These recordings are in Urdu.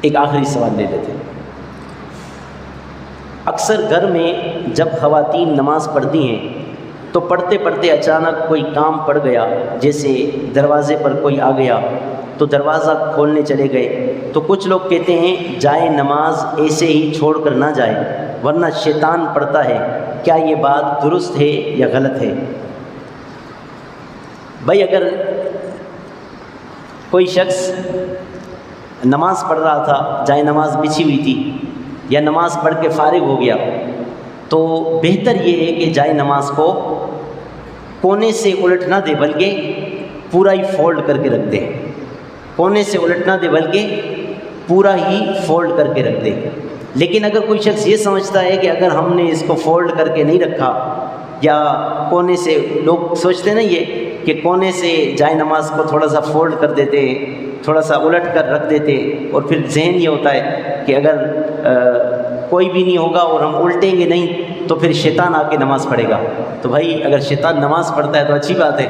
ایک آخری سوال لے لیتے ہیں۔ اکثر گھر میں جب خواتین نماز پڑھتی ہیں تو پڑھتے پڑھتے اچانک کوئی کام پڑ گیا، جیسے دروازے پر کوئی آ گیا تو دروازہ کھولنے چلے گئے، تو کچھ لوگ کہتے ہیں جائے نماز ایسے ہی چھوڑ کر نہ جائے ورنہ شیطان پڑتا ہے، کیا یہ بات درست ہے یا غلط ہے؟ بھائی اگر کوئی شخص نماز پڑھ رہا تھا، جائے نماز بچھی ہوئی تھی، یا نماز پڑھ کے فارغ ہو گیا، تو بہتر یہ ہے کہ جائے نماز کو کونے سے الٹ نہ دے بلکہ پورا ہی فولڈ کر کے رکھ دے، کونے سے الٹ نہ دے بلکہ پورا ہی فولڈ کر کے رکھ دے۔ لیکن اگر کوئی شخص یہ سمجھتا ہے کہ اگر ہم نے اس کو فولڈ کر کے نہیں رکھا، یا کونے سے، لوگ سوچتے ہیں نا یہ کہ کونے سے جائے نماز کو تھوڑا سا فولڈ کر دیتے ہیں، تھوڑا سا الٹ کر رکھ دیتے ہیں، اور پھر ذہن یہ ہوتا ہے کہ اگر کوئی بھی نہیں ہوگا اور ہم الٹیں گے نہیں تو پھر شیطان آ کے نماز پڑھے گا۔ تو بھائی اگر شیطان نماز پڑھتا ہے تو اچھی بات ہے،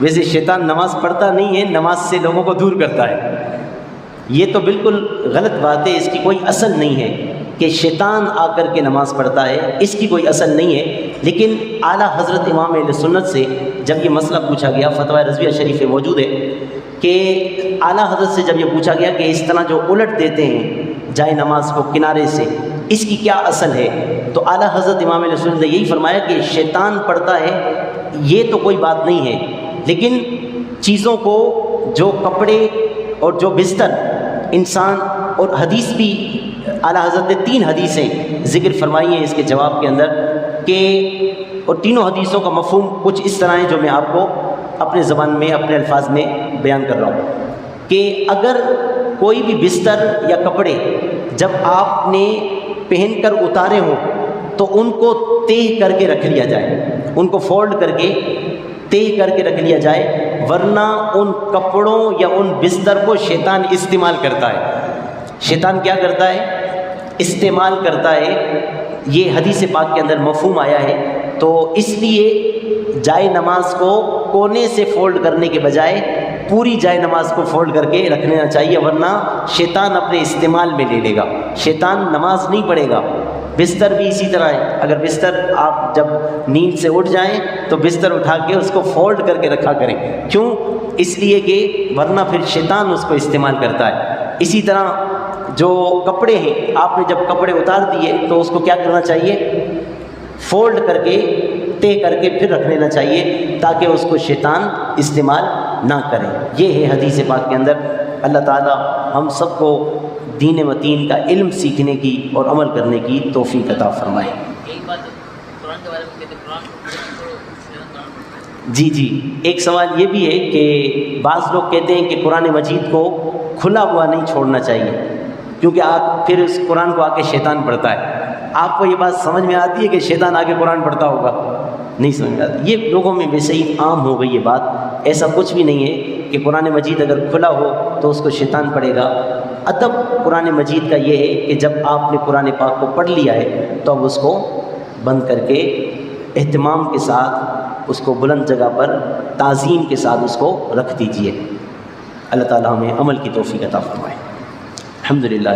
ویسے شیطان نماز پڑھتا نہیں ہے، نماز سے لوگوں کو دور کرتا ہے، یہ تو بالکل غلط بات ہے، اس کی کوئی اصل نہیں ہے کہ شیطان آ کر کے نماز پڑھتا ہے، اس کی کوئی اصل نہیں ہے۔ لیکن اعلیٰ حضرت امام اہل سنت سے جب یہ مسئلہ پوچھا گیا، فتویٰ رضویہ شریف میں موجود ہے کہ اعلیٰ حضرت سے جب یہ پوچھا گیا کہ اس طرح جو الٹ دیتے ہیں جائے نماز کو کنارے سے، اس کی کیا اصل ہے، تو اعلیٰ حضرت امام اہل سنت نے یہی فرمایا کہ شیطان پڑھتا ہے، یہ تو کوئی بات نہیں ہے، لیکن چیزوں کو، جو کپڑے اور جو بستر انسان، اور حدیث بھی اعلیٰ حضرت نے 3 حدیثیں ذکر فرمائی ہیں اس کے جواب کے اندر، کہ اور تینوں حدیثوں کا مفہوم کچھ اس طرح ہے جو میں آپ کو اپنے زبان میں، اپنے الفاظ میں بیان کر رہا ہوں، کہ اگر کوئی بھی بستر یا کپڑے جب آپ نے پہن کر اتارے ہوں تو ان کو تہہ کر کے رکھ لیا جائے، ان کو فولڈ کر کے تہہ کر کے رکھ لیا جائے، ورنہ ان کپڑوں یا ان بستر کو شیطان استعمال کرتا ہے۔ شیطان کیا کرتا ہے؟ استعمال کرتا ہے، یہ حدیث پاک کے اندر مفہوم آیا ہے۔ تو اس لیے جائے نماز کو کونے سے فولڈ کرنے کے بجائے پوری جائے نماز کو فولڈ کر کے رکھ لینا چاہیے، ورنہ شیطان اپنے استعمال میں لے لے گا، شیطان نماز نہیں پڑھے گا۔ بستر بھی اسی طرح ہے، اگر بستر آپ جب نیند سے اٹھ جائیں تو بستر اٹھا کے اس کو فولڈ کر کے رکھا کریں، کیوں؟ اس لیے کہ ورنہ پھر شیطان اس کو استعمال کرتا ہے۔ اسی طرح جو کپڑے ہیں، آپ نے جب کپڑے اتار دیے تو اس کو کیا کرنا چاہیے؟ فولڈ کر کے، تہہ کر کے پھر رکھ لینا چاہیے، تاکہ اس کو شیطان استعمال نہ کرے۔ یہ ہے حدیث پاک کے اندر۔ اللہ تعالی ہم سب کو دین متین کا علم سیکھنے کی اور عمل کرنے کی توفیق عطا فرمائے۔ جی ایک سوال یہ بھی ہے کہ بعض لوگ کہتے ہیں کہ قرآن مجید کو کھلا ہوا نہیں چھوڑنا چاہیے، کیونکہ آپ پھر اس قرآن کو آ کے شیطان پڑھتا ہے۔ آپ کو یہ بات سمجھ میں آتی ہے کہ شیطان آگے قرآن پڑھتا ہوگا؟ نہیں سمجھ آتی، یہ لوگوں میں ویسے ہی عام ہو گئی یہ بات، ایسا کچھ بھی نہیں ہے کہ قرآن مجید اگر کھلا ہو تو اس کو شیطان پڑھے گا۔ ادب قرآن مجید کا یہ ہے کہ جب آپ نے قرآن پاک کو پڑھ لیا ہے تو اب اس کو بند کر کے اہتمام کے ساتھ اس کو بلند جگہ پر تعظیم کے ساتھ اس کو رکھ دیجئے۔ اللہ تعالی ہمیں عمل کی توفیق عطا فرمائے۔ الحمدللہ۔